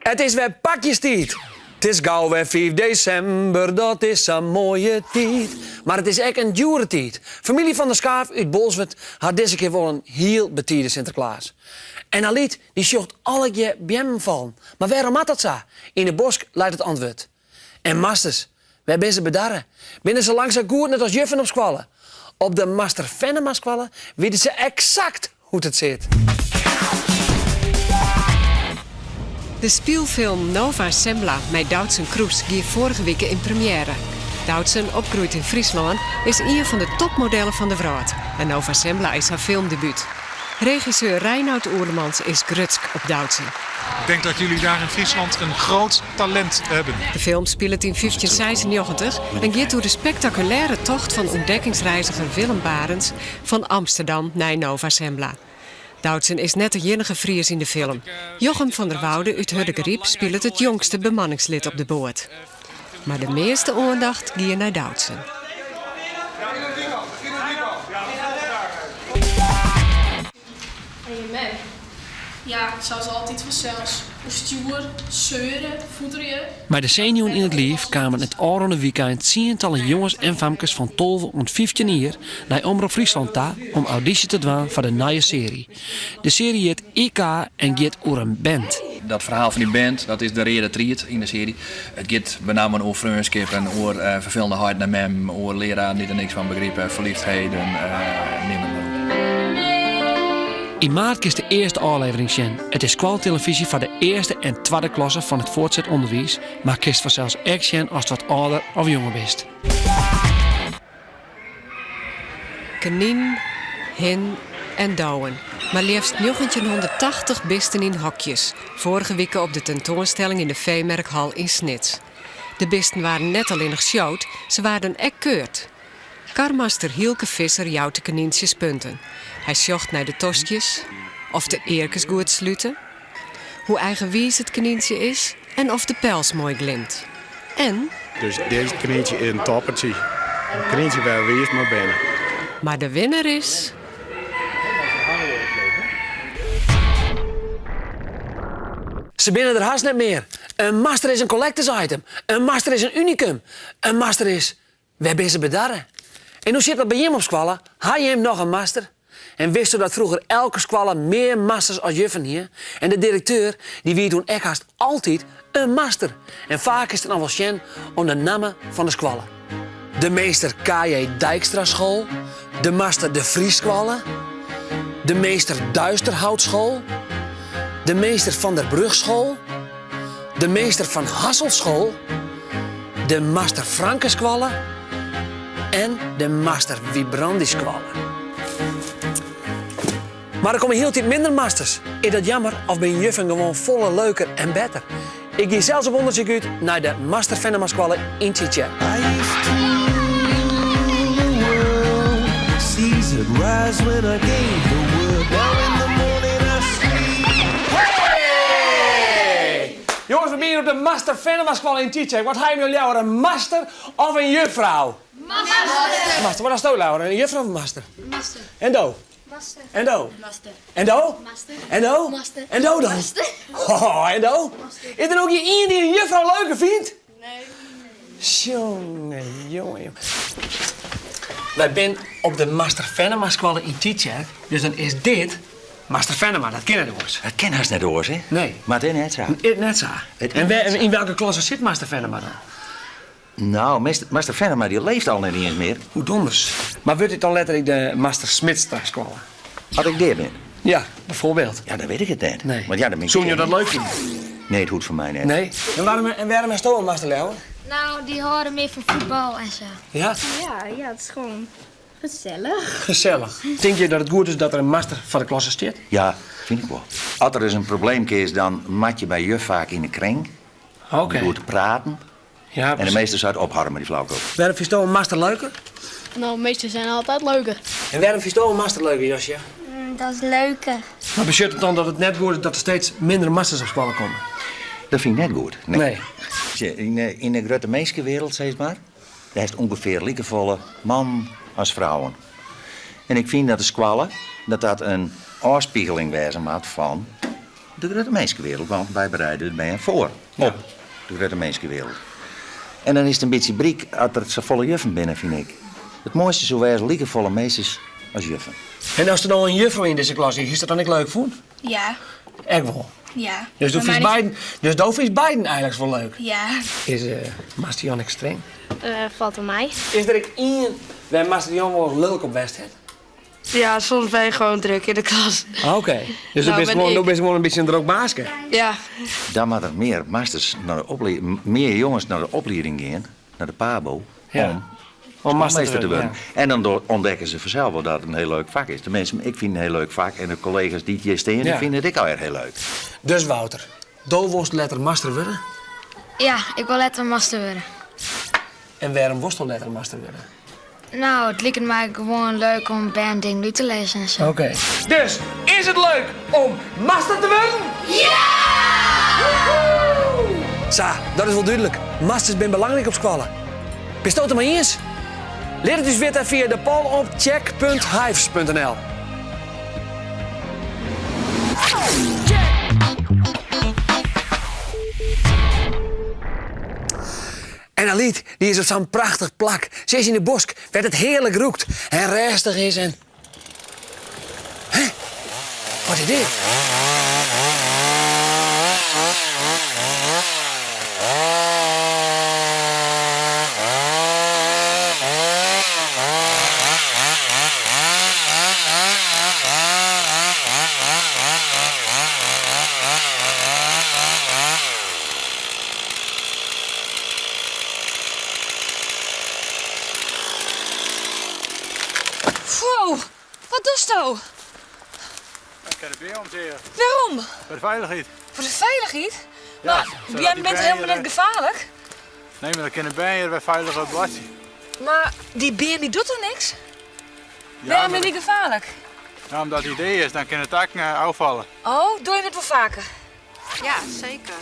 Het is weer pakjestijd. Het is gauw weer 5 december, dat is een mooie tijd. Maar het is echt een dure tijd. Familie van der Schaaf uit Bolsward had deze keer wel een heel betierde Sinterklaas. En Aliet, die zocht alle keer bij hem vallen. Maar waarom had dat zo? In de bosk luidt het antwoord. En masters, wij zijn ze bedarren. Binnen ze lang zo goed net als juffen op squallen. Op de Master Venema squallen weten ze exact hoe het zit. De speelfilm Nova Sembla met Doutzen Kroes ging vorige week in première. Doutzen, opgegroeid in Friesland, is een van de topmodellen van de wereld. En Nova Sembla is haar filmdebuut. Regisseur Reinoud Oerlemans is grutsk op Doutzen. Ik denk dat jullie daar in Friesland een groot talent hebben. De film speelt in 1596 en gaat door de spectaculaire tocht van ontdekkingsreiziger Willem Barends van Amsterdam naar Nova Sembla. Doutzen is net de enige Fries in de film. Jochem van der Woude uit Hurdegriep speelt het jongste bemanningslid op de boot. Maar de meeste aandacht gaat naar Doutzen. Ja, zoals altijd vanzelfs. Stuur, zeuren, voederen. Bij de zenuwen in het lief kwamen het aankomende weekend tientallen jongens en famkes van 12 en 15 jaar naar Omroep Friesland ta om auditie te doen voor de nieuwe serie. De serie heet IK en gaat over een band. Dat verhaal van die band, dat is de reden triet in de serie. Het gaat met name over vriendschap en over vervelende hard naar mem, over leraar die er niks van begrepen, verliefdheden, nimmer. In maart is de eerste aflevering zien. Het is kwalitelevisie voor de eerste en tweede klasse van het voortgezet onderwijs, maar kiest vanzelfs echt zien als het wat ouder of jonger bent. Kanien, hen en douwen. Maar liefst 1980 bisten in hokjes. Vorige week op de tentoonstelling in de Veemerkhal in Snits. De bisten waren net alleen nog sjouwd, ze waren echt keurd. Karmaster Hielke Visser jouwt de kanientjes punten. Hij zocht naar de tostjes, of de eerkes goed sluiten, hoe eigenwijs het kanientje is en of de pels mooi glimt. En... Dus deze kanientje is een toppertje. Een kanientje waar we eerst maar binnen. Maar de winnaar is... Ze binnen er haast net meer. Een master is een collectors item. Een master is een unicum. Een master is... Wij zijn ze bedarren. En hoe zit dat bij hem op squallen? Had je hem nog een master? En wist u dat vroeger elke squalle meer masters als juffen hier? En de directeur, die wie toen echt haast altijd een master. En vaak is het dan wel sjen om de namen van de squallen. De meester K.J. Dijkstra school. De master De Vries squallen. De meester Duisterhout school. De meester Van der Brug school. De meester Van Hasselt school. De master Franke squallen. En de master Wibrandi squallen. Maar er komen heel tijd minder masters. Is dat jammer of ben juffen gewoon volle leuker en beter? Ik ga zelfs op onderzoek uit naar de Master Venema squallen in Tietjen. Hey! Jongens, we zijn op de Master Venema squallen in Tietjen. Wat ga je met jou, een master of een juffrouw? Master. Master, wat is dat, Laura? Een juffrouw of een master? Master. En do? Master. En do? Master. En do? Master. En do? Master. En do dan? Master. Oh, en do? Master. Is er ook hier iemand die een juffrouw leuker vindt? Nee. Jongen. Wij zijn op de Master Venema squallen in Tietjerk. Dus dan is dit Master Venema, dat kennen we ons. Dat ken haast net hoor, hè? Nee. Maar het is net zo. Net zo. En in welke klasse zit Master Venema dan? Nou, Master Venema die leeft al niet eens meer. Hoe donders. Maar wordt dit dan letterlijk de Master Smitstra squallen? Had ik dit ben? Ja, bijvoorbeeld. Ja, dan weet ik het net. Nee. Want ja, dan ben ik Zou je dat leuk vinden? Nee, het hoeft voor mij net. Nee. En waarom is het Master Leeuwen? Nou, die horen meer van voetbal en zo. Ja? Ja, het is gewoon gezellig. Gezellig. Denk je dat het goed is dat er een master van de klasse staat? Ja, vind ik wel. Als er eens een probleem is, dan mat je bij juf vaak in de kring. Oké. Door te praten. Ja, En de meester zou het opharmen, die flauwkop. waarom vind je een master leuker? Nou, meesten zijn altijd leuker. En waarom vind je een master leuker, Josje? Dat is leuker. Maar besjut het dan dat het net goed is dat er steeds minder masters op squallen komen? Dat vind ik net goed. Nee. In de grote meisjeswereld, zeg maar, daar heeft ongeveer liekevolle man als vrouwen. En ik vind dat de squallen, dat een afspiegeling wezen maakt van de grote mensenwereld, want wij bereiden het bij en voor op de grote mensenwereld. En dan is het een beetje briek als er zo volle juffen binnen, vind ik. Het mooiste zou zijn lieke volle meesters als juffen. En als er nou een juffrouw in deze klas is dat dan niet leuk vond? Ja. Echt wel. Ja. Dus Maar dat vindt Biden eigenlijk wel leuk. Ja. Is Master Jan extreem? Valt op mij. Is er ook één waar Master Jan wel eens leuk op best heeft? Ja, soms ben je gewoon druk in de klas. Oké. Dus Nou, dan ben ik. ben je gewoon een beetje een druk baasje. Ja. Dan moet er meer masters naar de meer jongens naar de opleiding gaan, naar de PABO, Ja. om master meester te worden. ja. En dan ontdekken ze vanzelf wel dat het een heel leuk vak is. Tenminste, ik vind het een heel leuk vak en de collega's die hier staan, die Ja. vinden het ook alweer heel leuk. Dus Wouter, doelwoest letter master worden. Ja, ik wil letter master worden. En waarom worstel letter master worden? Nou, het lijkt mij gewoon leuk om bij een ding nu te lezen en zo. Oké. Dus, is het leuk om master te worden? Ja! Sa, dat is wel duidelijk. Masters zijn belangrijk op scholen. Bist het er maar eens? Leer het dus weer via de poll op check.hives.nl. En Aliet, die is op zo'n prachtig plak. Ze is in de bosk, waar het heerlijk roekt en rustig is en... Hé? Wat is dit? Wow, wat doe je nou? Ik kan het bij ons hier. Waarom? Voor de veiligheid. Voor de veiligheid? Ja, Maar zodat jij die bent bijen helemaal niet gevaarlijk. Nee, maar dan kunnen bijen weer veilig op blad zien. Maar die beer die doet toch niks? Ja, Waarom maar- is die gevaarlijk? Ja, omdat het idee is, dan kan het takken afvallen. Oh, doe je het wel vaker? Ja, zeker.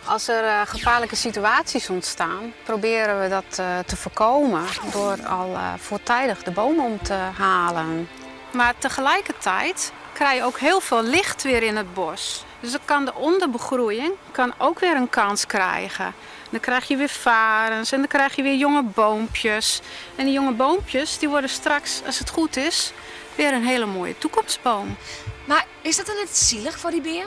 Als er gevaarlijke situaties ontstaan, proberen we dat te voorkomen door al voortijdig de boom om te halen. Maar tegelijkertijd krijg je ook heel veel licht weer in het bos. Dus dan kan de onderbegroeiing ook weer een kans krijgen. Dan krijg je weer varens en dan krijg je weer jonge boompjes. En die jonge boompjes die worden straks, als het goed is, weer een hele mooie toekomstboom. Maar is dat dan niet zielig voor die beer?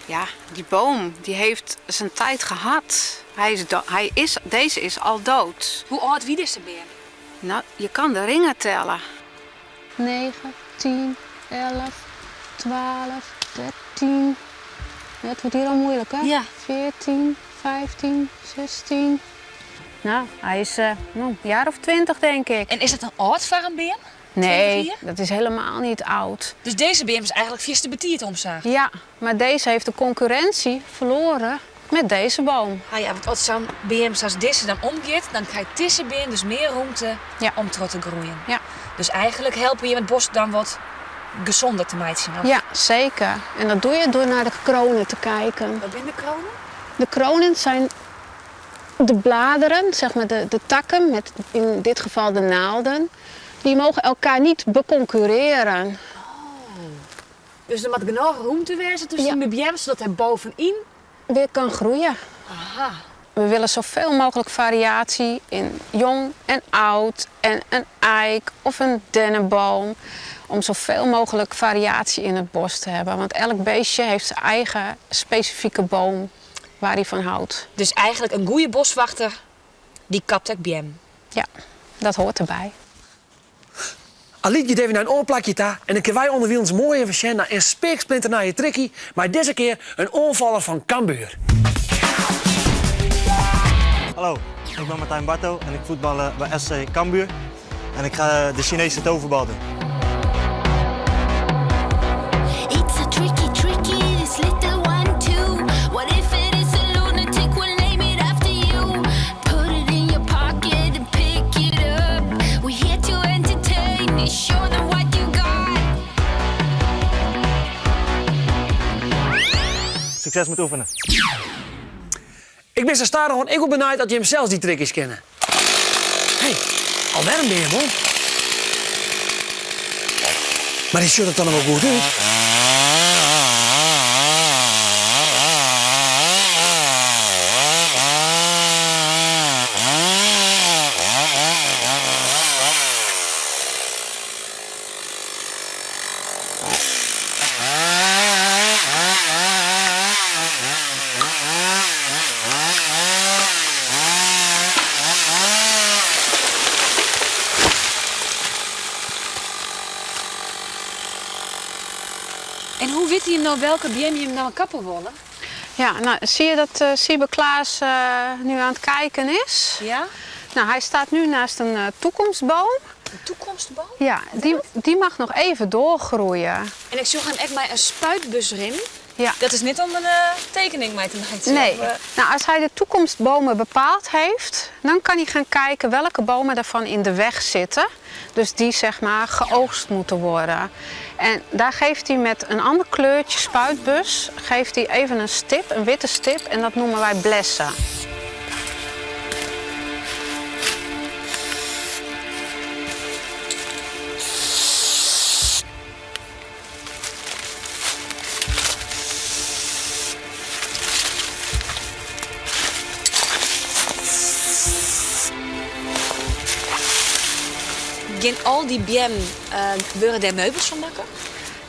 Ja, die boom die heeft zijn tijd gehad. Deze is al dood. Hoe oud wie is de beer? Nou, je kan de ringen tellen. 9, 10, 11, 12, 13. Ja, het wordt hier al moeilijk, hè? Ja. 14, 15, 16. Nou, hij is een jaar of 20, denk ik. En is dat een oud voor een beer? Nee, 20 dat is helemaal niet oud. Dus deze beer is eigenlijk via de betiert omzaag. Ja, maar deze heeft de concurrentie verloren met deze boom. Ah ja, want als zo'n beer zoals deze dan omgeeft, dan krijgt deze beer dus meer ruimte Ja. om te groeien. Ja. Dus eigenlijk helpen we je met het bos dan wat gezonder te maken. Ja, zeker. En dat doe je door naar de kronen te kijken. Wat zijn de kronen? De kronen zijn de bladeren, zeg maar de takken, met in dit geval de naalden. Die mogen elkaar niet beconcurreren. Dus er moet genoeg ruimte wezen tussen de beer, zodat hij bovenin... Weer kan groeien. Aha. We willen zoveel mogelijk variatie in jong en oud en een eik of een dennenboom. Om zoveel mogelijk variatie in het bos te hebben. Want elk beestje heeft zijn eigen specifieke boom waar hij van houdt. Dus eigenlijk een goede boswachter, die kapt ook biem. Ja, dat hoort erbij. Aliet, je even naar een oorplakje daar en dan kunnen wij onder ons mooi even zien naar een speeksplinter naar je trikkie, maar deze keer een onvaller van Cambuur. Hallo, ik ben Martijn Barto en ik voetbal bij SC Cambuur. En ik ga de Chinese toverbal doen. It's a tricky, this little one too. What if it is a lunatic? We'll name it after you. Put it in your pocket and pick it up. We're here to entertain, show them what you got. Succes met oefenen. Ik ben zo starig, want ik ben benieuwd dat je hem zelfs die trikjes kennen. Hé, alweer een beer, man. Maar die shirt het dan nog wel goed uit. je nou welke BM je hem nou kappen willen? Ja, nou, zie je dat Siebe Klaas nu aan het kijken is? Ja? Nou, hij staat nu naast een toekomstboom. Een toekomstboom? Ja, die mag nog even doorgroeien. En ik zag hem echt bij een spuitbus erin. Ja. Dat is niet om een tekening mee te maken. Nee. Nou, als hij de toekomstbomen bepaald heeft, dan kan hij gaan kijken welke bomen daarvan in de weg zitten. Dus die zeg maar geoogst moeten worden. En daar geeft hij met een ander kleurtje spuitbus, geeft hij even een stip, een witte stip, en dat noemen wij blessen. Gaan al die BM worden daar meubels van maken?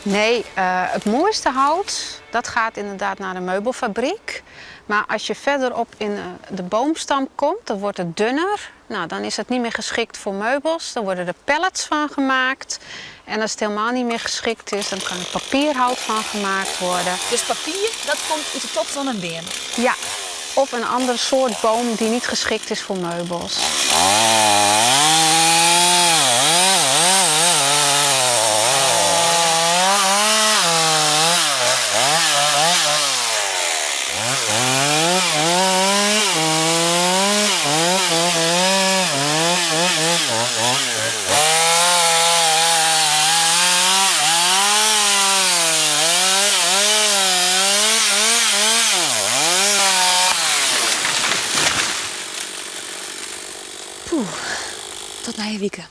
Nee, het mooiste hout, dat gaat inderdaad naar de meubelfabriek. Maar als je verderop in de boomstam komt, dan wordt het dunner. Nou, dan is het niet meer geschikt voor meubels. Dan worden er pellets van gemaakt. En als het helemaal niet meer geschikt is, dan kan er papierhout van gemaakt worden. Dus papier, dat komt uit de top van een BM? Ja, of een andere soort boom die niet geschikt is voor meubels. Tot na je weekend.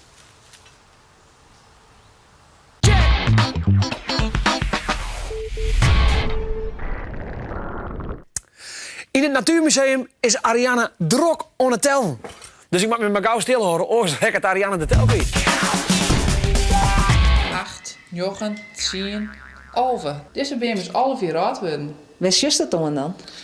In het Natuurmuseum is Ariane drok aan het tellen. Dus ik mag met mijn gauw stil horen, anders rek het Ariane de tel weer. 8, 9, 10, 11. Deze BM is alle 4 oud worden. Waar is dat dan?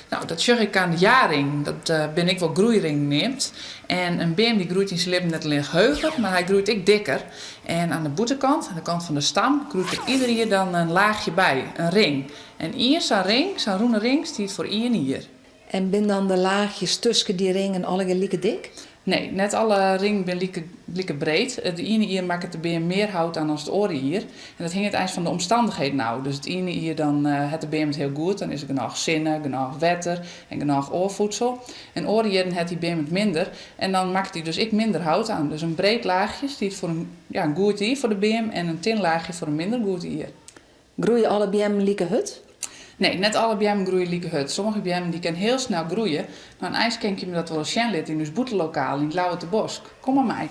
Nou, dat zeg ik aan de jaring. Dat ben ik wel groeiring neemt. En een BM die groeit in zijn leven net alleen heuger, maar hij groeit ook dikker. En aan de boetenkant, aan de kant van de stam, groeit er ieder jaar dan een laagje bij, een ring. En hier zo'n ring, zo'n groene ring, stiet voor 1 hier. En ben dan de laagjes tussen die ringen alle lieke dik? Nee, net alle ringen zijn lieke breed. De ene hier maakt het de BM meer hout aan dan het oren hier. En dat hing het eind van de omstandigheden nou. Dus het ene hier dan het de BM het heel goed. Dan is er genoeg zinnen, genoeg wetter en genoeg oorvoedsel. En oren hier het die BM het minder. En dan maakt hij dus ik minder hout aan. Dus een breed laagje stiet voor een goed hier voor de BM en een tin laagje voor een minder goed hier. Groeien alle BM lieke hut? Nee, net alle BM groeien lieke hut. Sommige BM die kunnen heel snel groeien. Maar een ijs ken je me dat wel zien lid in ons boetelokaal in het Lauwe te Bosk. Kom maar mij.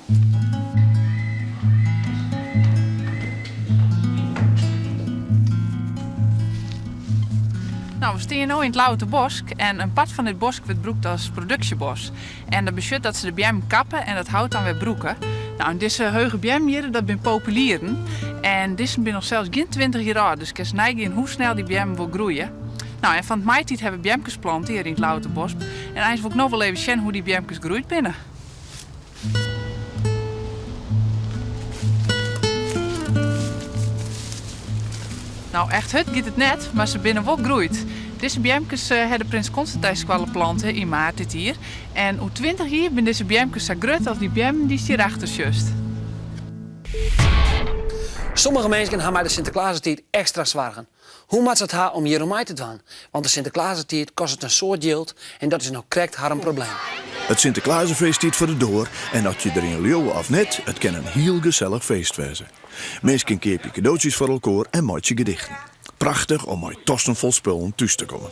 Nou, we staan nu in het Lauwe te Bosk en een part van dit bosk wordt broekt als productiebos. En dat betekent dat ze de BM kappen en dat houdt dan weer broeken. Nou, en deze heuge BM hier, dat zijn populieren. En deze zijn nog zelfs geen 20 jaar oud, dus ik kan neigen hoe snel die BM wil groeien. Nou, en van het maaitijd hebben we BM'kes geplant hier in het Lauwe te Bosk. En eigenlijk wil ik nog wel even zien hoe die BM'kes groeit binnen. Nou, echt hut gaat het net, maar ze binnen wel groeit. Deze BM'kes hebben Prins Constantijnskwallen planten in maart dit hier. En hoe 20 jaar zijn deze BM'kes zo groot als die BM die hierachter just. Sommige mensen hebben bij de Sinterklaasentijd extra zwaar. Hoe maakt het haar om hier om mij te doen? Want de Sinterklaasentijd kost het een soort geld en dat is nog correct haar een probleem. Het Sinterklaasenfeest stiet voor de door en of je erin leeuwen of net, het kan een heel gezellig feest wezen. Mensen keer cadeautjes voor elkaar en maatje gedichten. Prachtig om met tosten vol spullen thuis te komen.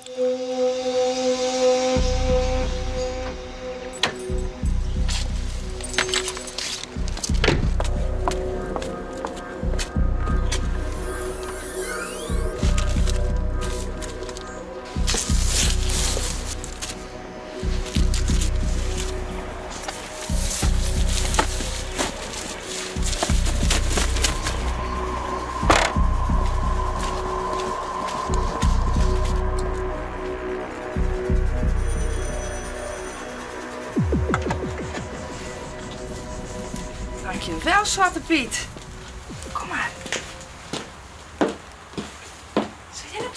Dankjewel, Zwarte Piet. Kom maar. Zit je er?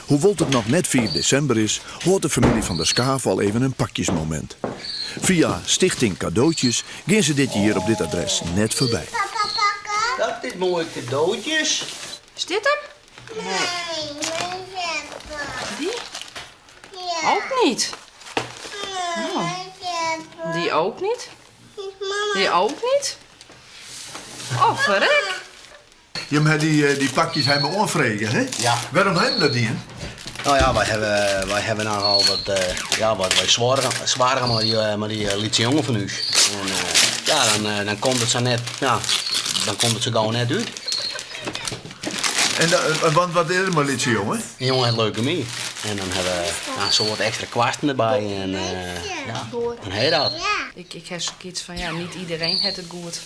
Hoewel het nog net 4 december is, hoort de familie van der Skaaf al even een pakjesmoment. Via Stichting Cadeautjes gaan ze dit jaar op dit adres net voorbij. Dat is mooie cadeautjes. Is dit hem? Die? Ook niet. Oh. Die ook niet. Die ook niet. Oh, verrek. Je hebt die pakjes helemaal onvregen, hè? Ja. Waarom hebben dat niet? Nou ja, wij hebben nogal wat zwaar met die lietse jongen van u. En dan komt het zo net, ja, dan komt het zo gauw net uit. En want wat is er maar lietse jongen? Die jongen heeft leukemie. En dan hebben we een soort extra kwasten erbij en dan heet dat. Ik heb zoiets van, ja, niet iedereen heeft het goed.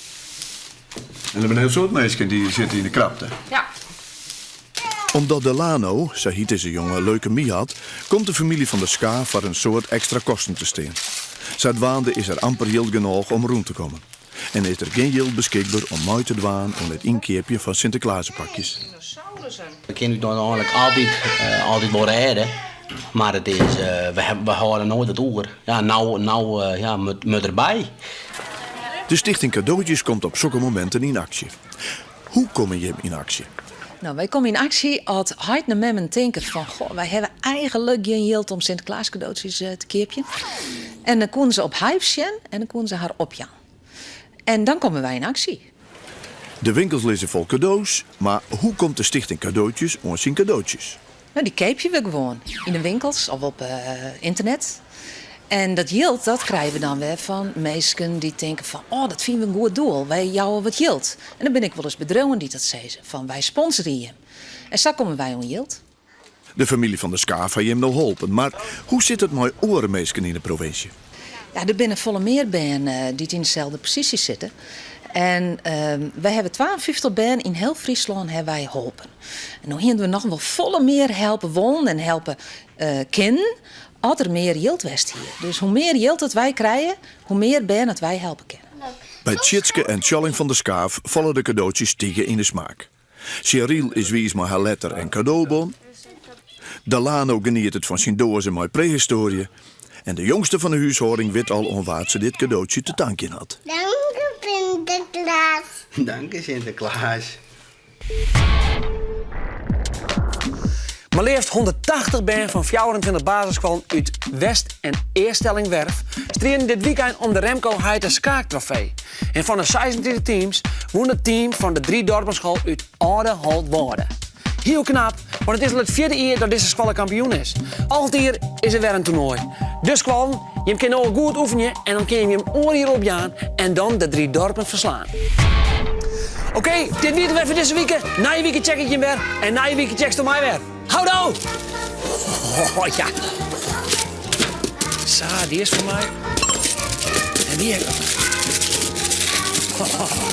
En er zijn een heel soort mensen die zitten in de krapte. Ja. Omdat Delano, zo heet deze jongen, leukemie had, komt de familie van der Skaaf voor een soort extra kosten te staan. Zuidwaande is er amper geld genoeg om rond te komen. En is er geen geld beschikbaar om mooi te dwaan om het inkeerpje van Sinterklaaspakjes. We kunnen het eigenlijk altijd wel redden. Maar het is, we houden nooit het oer. Ja, nou moet erbij. De Stichting Cadeautjes komt op zulke momenten in actie. Hoe kom je in actie? Nou, wij komen in actie als Heid naar Memmen denken van... Goh, wij hebben eigenlijk geen geld om Sinterklaas cadeautjes te keerpje. En dan konden ze op Hype zien en dan konden ze haar opjan. En dan komen wij in actie. De winkels liggen vol cadeaus, maar hoe komt de Stichting Cadeautjes aan zijn cadeautjes? Nou, die keepje we gewoon in de winkels of op internet. En dat geld, dat krijgen we dan weer van mensen die denken van... oh, dat vinden we een goed doel, wij jouwen wat geld. En dan ben ik wel eens bedrijven die dat zeggen, van wij sponsoren je. En zo komen wij om geld. De familie van der Skaaf heeft hem nog geholpen, maar hoe zit het met andere mensen in de provincie? Ja, er binnen volle meer banen die in dezelfde positie zitten. En wij hebben 52 banen in heel Friesland hebben wij geholpen. En nu hebben we nog wel volle meer helpen wonen en helpen kennen... als er meer geld west hier. Dus hoe meer geld dat wij krijgen, hoe meer banen dat wij helpen kunnen. Bij Tjitske en Tjalling van der Skaaf vallen de cadeautjes stiegen in de smaak. Cheryl is wies met haar letter en cadeaubon. Delano geniet het van zijn dozen met prehistorie. En de jongste van de huishouding weet al onwaard ze dit cadeautje te danken had. Dank u, Sinterklaas. Dank u, Sinterklaas. Maar liefst 180 band van 24 basisscholen uit West- en Eerstellingwerf streden dit weekend om de Remco Heiter Skaaktrofee. En van de 26 teams won het team van de 3 dorpsschool uit Oude Holtwoorde. Heel knap, want het is al het 4e jaar dat deze school kampioen is. Altijd is er weer een toernooi. Dus school, je kan ook goed oefenen en dan kun je hem oor hier op gaan en dan de 3 dorpen verslaan. Oké, dit weer voor deze week. Na je week check ik je weer en na je week checkst je mij weer. Houdo! Oh ja. Zo, die is voor mij. En die heb ik. Oh.